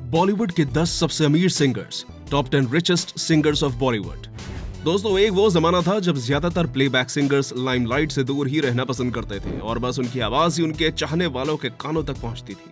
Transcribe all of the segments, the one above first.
बॉलीवुड के 10 सबसे अमीर singers, top 10 richest singers of Bollywood. दोस्तों, एक वो जमाना था जब ज्यादातर प्लेबैक सिंगर्स लाइमलाइट से दूर ही रहना पसंद करते थे और बस उनकी आवाज ही उनके चाहने वालों के कानों तक पहुंचती थी।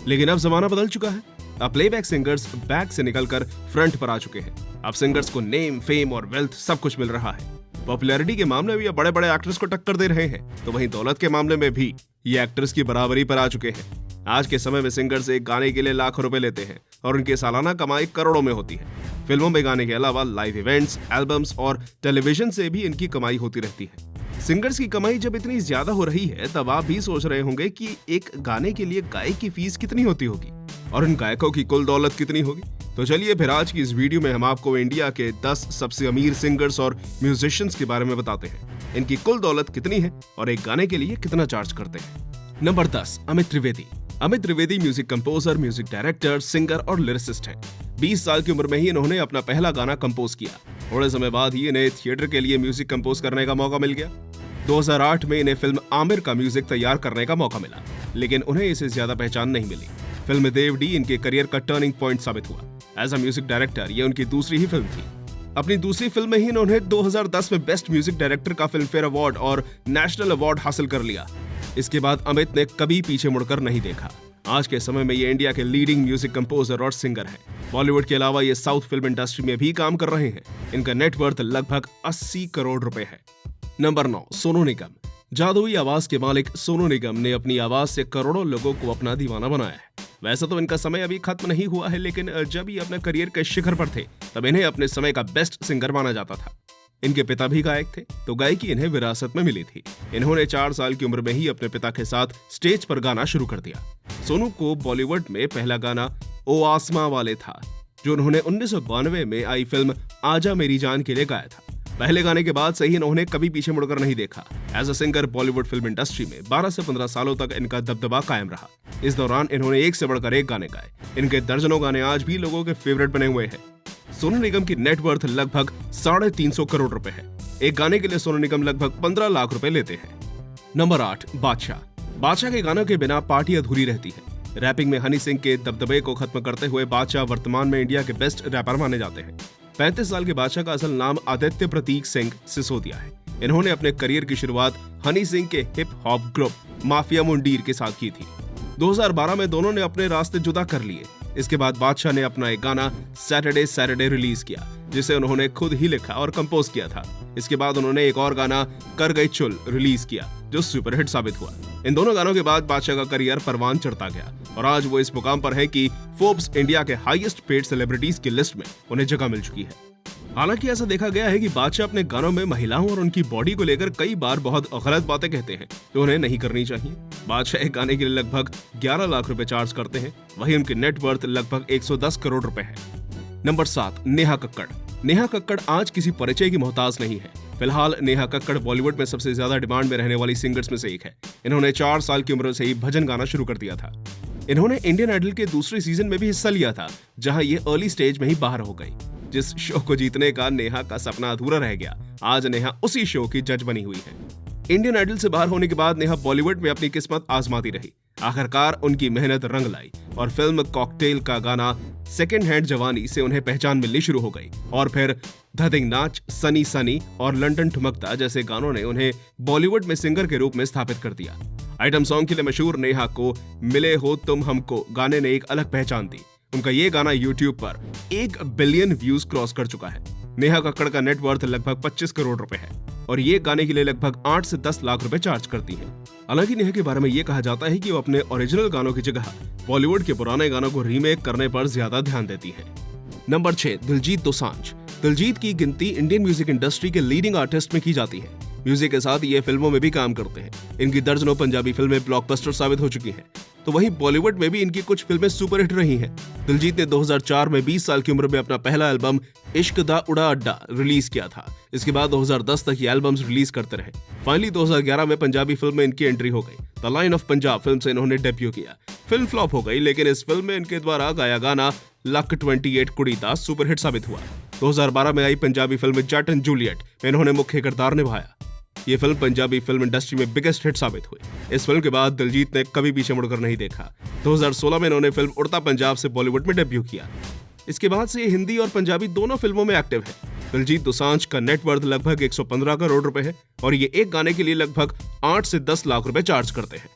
लेकिन अब जमाना बदल चुका है। अब प्लेबैक सिंगर्स बैक से निकलकर फ्रंट पर आ चुके हैं। अब सिंगर्स को नेम, फेम और वेल्थ सब कुछ मिल रहा है। पॉपुलैरिटी के मामले में ये बड़े बड़े एक्टर्स को टक्कर दे रहे हैं, तो वहीं दौलत के मामले में भी ये एक्टर्स की बराबरी पर आ चुके हैं। आज के समय में सिंगर्स एक गाने के लिए लाखों रुपए लेते हैं और उनकी सालाना कमाई करोड़ों में होती है। फिल्मों में गाने के अलावा लाइव इवेंट्स, एल्बम्स और टेलीविजन से भी इनकी कमाई होती रहती है। सिंगर्स की कमाई जब इतनी ज्यादा हो रही है, तब आप भी सोच रहे होंगे कि एक गाने के लिए गायक की फीस कितनी होती होगी और उन गायकों की कुल दौलत कितनी होगी। तो चलिए फिर आज की इस वीडियो में हम आपको इंडिया के 10 सबसे अमीर सिंगर्स और म्यूजिशियंस के बारे में बताते हैं। इनकी कुल दौलत कितनी है और एक गाने के लिए कितना चार्ज करते हैं। Number 10, Amit Trivedi. Amit Trivedi music composer, music director, singer और लिरिसिस्ट हैं। 20 साल की उम्र में ही इन्होंने अपना पहला गाना कंपोज किया। थोड़े समय बाद ही इन्हें थिएटर के लिए म्यूजिक कंपोज करने का मौका मिल गया। 2008 में इन्हें फिल्म आमिर का म्यूजिक तैयार करने का मौका मिला, लेकिन उन्हें इससे ज्यादा पहचान नहीं मिली। फिल्म देव डी इनके करियर का टर्निंग पॉइंट साबित हुआ। एज अ म्यूजिक डायरेक्टर ये उनकी दूसरी ही फिल्म थी। अपनी दूसरी फिल्म में ही इन्होंने 2010 में बेस्ट म्यूजिक डायरेक्टर का फिल्म फेयर अवार्ड और नेशनल अवार्ड हासिल कर लिया। इसके बाद अमित ने कभी पीछे मुड़कर नहीं देखा। आज के समय में ये इंडिया के लीडिंग म्यूजिक कंपोजर और सिंगर हैं। बॉलीवुड के अलावा ये साउथ फिल्म इंडस्ट्री में भी काम कर रहे हैं। इनका नेटवर्थ लगभग 80 करोड़ रुपए है। नंबर 9, सोनू निगम। जादुई आवाज के मालिक सोनू निगम ने अपनी आवाज से करोड़ों लोगों को अपना दीवाना बनाया है। वैसे तो इनका समय अभी खत्म नहीं हुआ है, लेकिन जब ये अपने करियर के शिखर पर थे, तब इन्हें अपने समय का बेस्ट सिंगर माना जाता था। इनके पिता भी गायक थे, तो गायकी इन्हें विरासत में मिली थी। इन्होंने 4 साल की उम्र में ही अपने पिता के साथ स्टेज पर गाना शुरू कर दिया। सोनू को बॉलीवुड में पहला गाना ओ आसमां वाले था, जो उन्होंने 1992 में आई फिल्म आजा मेरी जान के लिए गाया था। पहले गाने के बाद से ही इन्होंने कभी पीछे मुड़कर नहीं देखा। As a singer Bollywood film industry में 12 से 15 सालों तक इनका दबदबा कायम रहा। इस दौरान इन्होंने एक से बढ़कर एक गाने गाए। इनके दर्जनों गाने आज भी लोगों के फेवरेट बने हुए हैं। सोनू निगम की नेटवर्थ लगभग 350 करोड़ रुपए है। एक गाने के लिए सोनू निगम लगभग 15 लाख रुपए लेते हैं। नंबर 8, बादशाह। बादशाह के गानों के बिना पार्टी अधूरी रहती है। रैपिंग में हनी सिंह के दबदबे को खत्म करते हुए बादशाह वर्तमान में इंडिया के बेस्ट रैपर माने जाते हैं। 35 साल के बादशाह का असल नाम आदित्य प्रतीक सिंह सिसोदिया है। इन्होंने अपने करियर की शुरुआत हनी सिंह के hip hop group mafia Mundeer के साथ की थी। 2012 में दोनों ने अपने रास्ते जुदा कर लिए। इसके बाद बादशाह ने अपना एक गाना सैटरडे सैटरडे रिलीज किया, जिसे उन्होंने खुद ही लिखा और कंपोज किया था। इसके बाद उन्होंने एक और गाना कर गई चुल रिलीज किया, जो सुपरहिट साबित हुआ। इन दोनों गानों के बाद बादशाह का करियर परवान चढ़ता गया और आज वो इस मुकाम पर है कि फोर्ब्स इंडिया के हाईएस्ट पेड सेलिब्रिटीज की लिस्ट में उन्हें जगह मिल चुकी है। हालांकि ऐसा देखा गया है कि बादशाह अपने गानों में महिलाओं और उनकी बॉडी को लेकर कई बार बहुत गलत बातें कहते हैं, जो उन्हें नहीं करनी चाहिए। बादशाह एक गाने के लिए लगभग 11 लाख रुपए चार्ज करते हैं। वहीं उनकी नेटवर्थ लगभग 110 करोड़ रुपए है। नंबर 7, नेहा कक्कड़। नेहा कक्कड़ आज किसी परिचय की मोहताज नहीं है। फिलहाल नेहा कक्कड़ बॉलीवुड में सबसे ज्यादा डिमांड में रहने वाली सिंगर्स में से एक है। इन्होंने 4 साल की उम्र से ही भजन गाना शुरू कर दिया था। इन्होंने इंडियन आइडल के दूसरे सीजन में भी हिस्सा लिया था, जहां ये अर्ली स्टेज में ही बाहर हो गई। जिस शो को जीतने का नेहा का सपना अधूरा रह गया, आज नेहा उसी शो की जज बनी हुई है। इंडियन आइडल से बाहर होने के बाद नेहा बॉलीवुड में अपनी किस्मत आजमाती रही। आखिरकार उनकी मेहनत रंग लाई और फिल्म कॉकटेल का गाना सेकंड हैंड जवानी से उन्हें पहचान मिलनी शुरू हो गई। और फिर धधिंग नाच, सनी सनी और लंदन ठुमकता जैसे गानों ने उन्हें बॉलीवुड में सिंगर के रूप में स्थापित कर दिया। आइटम सॉन्ग के लिए मशहूर नेहा को मिले हो तुम हमको गाने ने एक अलग पहचान दी। उनका ये गाना YouTube पर 1 बिलियन व्यूज क्रॉस कर चुका है। नेहा कक्कड़ का नेटवर्थ लगभग 25 करोड़ रुपए है और ये गाने के लिए लगभग 8 से 10 लाख रुपए चार्ज करती है। हालांकि नेहा के बारे में ये कहा जाता है कि वो अपने ओरिजिनल गानों की जगह बॉलीवुड के पुराने गानों को रीमेक करने पर ज्यादा ध्यान देती है। नंबर 6, दिलजीत दोसांझ। दिलजीत की गिनती इंडियन म्यूजिक इंडस्ट्री के लीडिंग आर्टिस्ट में की जाती है। म्यूजिक के साथ ये फिल्मों में भी काम करते हैं। इनकी दर्जनों पंजाबी फिल्में ब्लॉकबस्टर साबित हो चुकी हैं। तो वहीं बॉलीवुड में भी इनकी कुछ फिल्में सुपरहिट रही हैं। दिलजीत ने 2004 में 20 साल की उम्र में अपना पहला एल्बम इश्क दा उड़ा अड्डा रिलीज किया था। इसके बाद 2010 तक ये एल्बम्स रिलीज करते रहे। फाइनली 2011 में पंजाबी फिल्म में इनकी एंट्री हो गई। The line of Punjab film से इन्होंने डेब्यू किया। फिल्म फ्लॉप हो गई, लेकिन इस फिल्म में इनके द्वारा गाया गाना लक 28 कुड़ी दा सुपरहिट साबित हुआ। 2012 में आई Punjabi film Jatt and Juliet में इन्होंने मुख्य किरदार निभाया। ये फिल्म पंजाबी फिल्म इंडस्ट्री में बिगेस्ट हिट साबित हुई। इस फिल्म के बाद दिलजीत ने कभी पीछे मुड़कर नहीं देखा। 2016 में इन्होंने फिल्म उड़ता पंजाब से बॉलीवुड में डेब्यू किया। इसके बाद से ये हिंदी और पंजाबी दोनों फिल्मों में एक्टिव है। दिलजीत दोसांझ का नेटवर्थ लगभग 115 करोड़ रुपए है और ये एक गाने के लिए लगभग 8 से 10 लाख रुपए चार्ज करते हैं।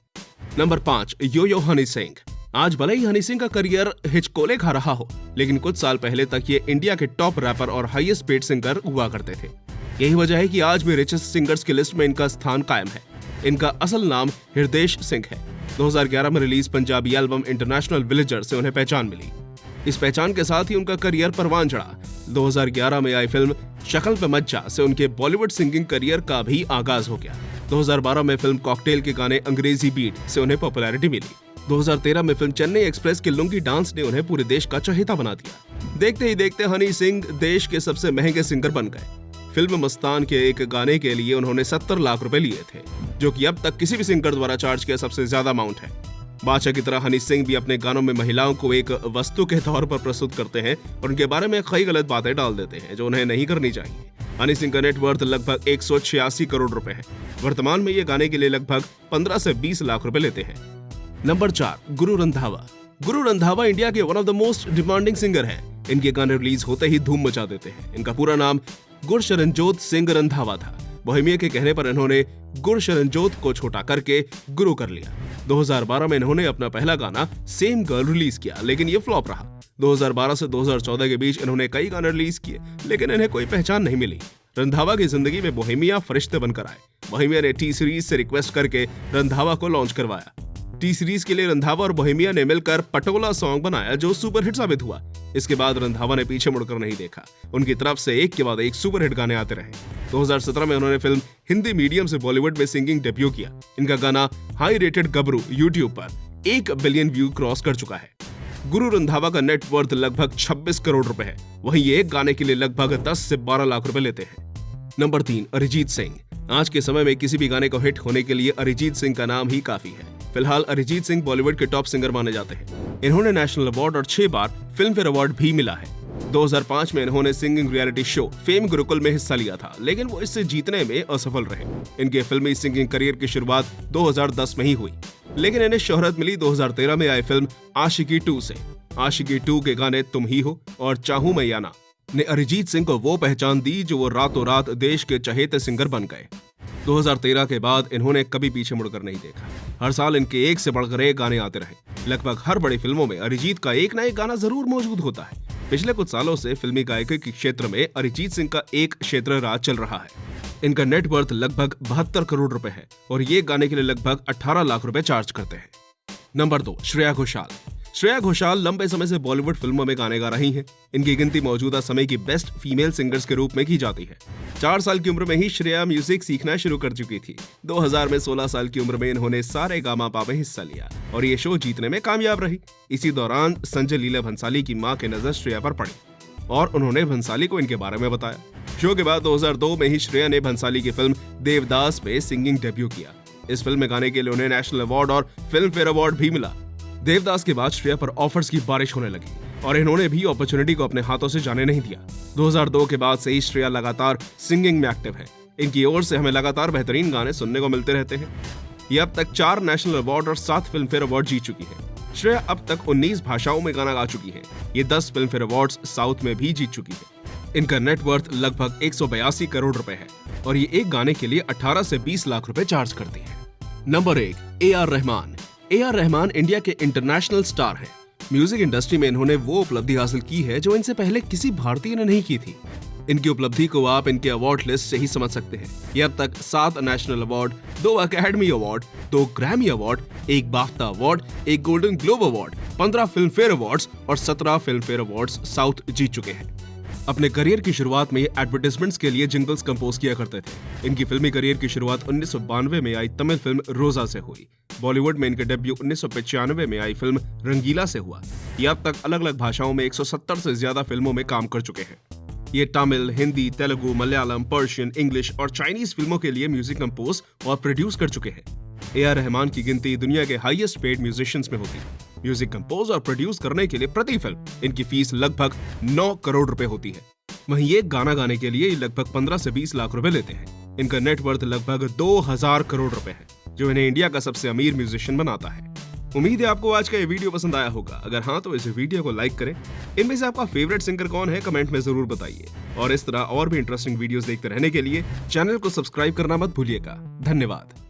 नंबर 5, यो यो हनी सिंह। आज भले ही हनी सिंह का करियर हिचकोले खा रहा हो, लेकिन कुछ साल पहले तक ये इंडिया के टॉप रैपर और हाईएस्ट पेड सिंगर हुआ करते थे। यही वजह है कि आज भी रिचेस्ट सिंगर्स की लिस्ट में इनका स्थान कायम है। इनका असल नाम हृदेश सिंह है। 2011 में release Punjabi album international villager से उन्हें पहचान मिली। इस पहचान के साथ ही उनका करियर परवान चढ़ा। 2011 में आई फिल्म शक्ल पे मज्जा से उनके बॉलीवुड सिंगिंग करियर का भी आगाज हो गया। 2012 में फिल्म कॉकटेल के गाने अंग्रेजी बीट से उन्हें पॉपुलैरिटी मिली। 2013 में फिल्म चेन्नई एक्सप्रेस के लुंगी डांस ने उन्हें पूरे देश का चहेता बना दिया। देखते ही देखते हनी सिंह देश के सबसे महंगे सिंगर बन गए। फिल्म मस्तान के एक गाने के लिए उन्होंने 70 लाख रुपए लिए थे, जो कि अब तक किसी भी सिंगर द्वारा चार्ज किया सबसे ज्यादा अमाउंट है। बादशाह की तरह हनी सिंह भी अपने गानों में महिलाओं को एक वस्तु के तौर पर प्रस्तुत करते हैं और उनके बारे में कई गलत बातें डाल देते हैं जो उन्हें नहीं करनी चाहिए। हनी सिंह का नेटवर्थ लगभग 186 करोड़ रुपए है। वर्तमान में ये गाने के लिए लगभग 15 से 20 लाख रुपए लेते हैं। नंबर 4, गुरु रंधावा। गुरु रंधावा इंडिया के one of the most demanding singer हैं। इनके गाने रिलीज होते ही धूम मचा देते हैं। इनका पूरा नाम गुरशरणजोत सिंह रंधावा था। बोहेमिया के कहने पर इन्होंने गुरशरणजोत को छोटा करके गुरु कर लिया। 2012 में इन्होंने अपना पहला गाना सेम गर्ल रिलीज किया, लेकिन ये फ्लॉप रहा। 2012 से 2014 के बीच इन्होंने कई गाने रिलीज किए, लेकिन इन्हें कोई पहचान नहीं मिली। रंधावा की जिंदगी में बोहेमिया फरिश्ते बनकर आए। बोहेमिया ने टी सीरीज से रिक्वेस्ट करके रंधावा को लॉन्च करवाया। टी सीरीज के लिए रंधावा और बोहेमिया ने मिलकर पटोला सॉन्ग बनाया, जो सुपर हिट साबित हुआ। इसके बाद रंधावा ने पीछे मुड़कर नहीं देखा। उनकी तरफ से एक के बाद एक सुपर हिट गाने आते रहे। 2017 में उन्होंने फिल्म हिंदी मीडियम से बॉलीवुड में सिंगिंग डेब्यू किया। इनका गाना हाई रेटेड गबरू यूट्यूब पर 1 बिलियन व्यू क्रॉस कर चुका है। गुरु रंधावा का नेटवर्थ लगभग 26 करोड़ रुपए है। वहीं ये एक गाने के लिए लगभग 10 से 12 लाख रुपए लेते हैं। नंबर 3, अरिजीत सिंह। आज के समय में किसी भी गाने को हिट होने के लिए अरिजीत सिंह का नाम ही काफी है। फिलहाल अरिजीत सिंह बॉलीवुड के टॉप सिंगर माने जाते हैं। इन्होंने नेशनल अवार्ड और 6 बार फिल्म फेयर अवार्ड भी मिला है। 2005 में इन्होंने singing reality show fame Gurukul में हिस्सा लिया था, लेकिन वो इससे जीतने में असफल रहे। इनके फिल्मी सिंगिंग करियर की शुरुआत 2010 में ही हुई, लेकिन इन्हें शोहरत मिली 2013 में आई फिल्म आशिकी 2 से। आशिकी 2 के गाने तुम ही हो और चाहूं मैं या ना ने अरिजीत सिंह को वो पहचान दी जो वो रातों रात देश के चहेते सिंगर बन गए। 2013 के बाद इन्होंने कभी पीछे मुड़कर नहीं देखा। हर साल इनके एक से बढ़कर एक गाने आते रहे। लगभग हर बड़ी फिल्मों में अरिजीत का एक ना एक गाना जरूर मौजूद होता है। पिछले कुछ सालों से फिल्मी गायकी के क्षेत्र में अरिजीत सिंह का एक क्षेत्र राज चल रहा है। इनका नेटवर्थ लगभग 72 करोड़ रुपए है और ये गाने के लिए लगभग 18 लाख रुपए चार्ज करते हैं। नंबर 2, श्रेया घोषाल। श्रेया घोषाल लंबे समय से बॉलीवुड फिल्मों में गाने गा रही हैं। इनकी गिनती मौजूदा समय की बेस्ट फीमेल सिंगर्स के रूप में की जाती है। 4 साल की उम्र में ही श्रेया म्यूजिक सीखना शुरू कर चुकी थी। 2000 में 16 साल की उम्र में इन्होंने सारे गामा पा में हिस्सा लिया और ये शो जीतने में कामयाब रही। इसी दौरान संजय लीला भंसाली की मां की नजर श्रेया पर पड़ी और उन्होंने भंसाली को इनके बारे में बताया। शो के बाद 2002 में ही श्रेया ने भंसाली की फिल्म देवदास में सिंगिंग डेब्यू किया। इस फिल्म में गाने के लिए उन्हें नेशनल अवार्ड और फिल्म फेयर अवार्ड भी मिला। देवदास के बाद श्रेया पर ऑफर्स की बारिश होने लगी और इन्होंने भी अपॉर्चुनिटी को अपने हाथों से जाने नहीं दिया। 2002 के बाद से ही श्रेया लगातार सिंगिंग में एक्टिव है। इनकी ओर से हमें लगातार बेहतरीन गाने सुनने को मिलते रहते हैं। ये अब तक 4 नेशनल अवार्ड और 7 फिल्म फेयर अवार्ड जीत चुकी है। श्रेया अब तक 19 भाषाओं में गाना गा चुकी है। ये 10 फिल्म फेयर अवार्ड्स साउथ में भी जीत चुकी है। इनका नेटवर्थ लगभग 182 करोड़ रुपए है और ये एक गाने के लिए 18 से 20 लाख रुपए चार्ज करती है। Number 1, AR. Rahman. AR. Rahman India के इंटरनेशनल स्टार हैं। म्यूजिक इंडस्ट्री में इन्होंने वो उपलब्धि हासिल की है जो इनसे पहले किसी भारतीय ने नहीं की थी। इनकी उपलब्धि को आप इनके अवार्ड लिस्ट से ही समझ सकते हैं। ये अब तक 7 national award, 2 academy award, 2 Grammy award, 1 BAFTA award, 1 golden globe award, 15 film fair awards और 17 फिल्म फेयर अवार्ड्स साउथ जीत चुके हैं। अपने करियर की शुरुआत में एडवर्टाइजमेंट्स के लिए जिंगल्स कंपोज किया करते थे। इनकी फिल्मी करियर की शुरुआत 1992 में आई तमिल फिल्म रोजा से हुई। बॉलीवुड में इनका डेब्यू 1995 में आई फिल्म रंगीला से हुआ। ये अब तक अलग अलग भाषाओं में 170 से ज्यादा फिल्मों में काम कर चुके हैं। ये तमिल, हिंदी, तेलुगु, मलयालम, पर्शियन, इंग्लिश और चाइनीज फिल्मों के लिए म्यूजिक कंपोज और प्रोड्यूस कर चुके हैं। ए.आर. रहमान की गिनती दुनिया के हाईएस्ट पेड म्यूजिशियंस में होती है। म्यूजिक कंपोज और प्रोड्यूस करने के लिए प्रति फिल्म इनकी फीस लगभग 9 करोड़ रुपए होती है। वहीं ये गाना गाने के लिए लगभग 15 से 20 लाख रुपए लेते हैं। इनका नेटवर्थ लगभग 2000 करोड़ रुपए है, जो इन्हें इंडिया का सबसे अमीर म्यूजिशियन बनाता है। उम्मीद है आपको आज का ये वीडियो पसंद आया होगा। अगर हाँ तो इस वीडियो को लाइक करें। इनमें से आपका फेवरेट सिंगर कौन है कमेंट में जरूर बताइए, और इस तरह और भी इंटरेस्टिंग वीडियोस देखते रहने के लिए चैनल को सब्सक्राइब करना मत भूलिएगा। धन्यवाद।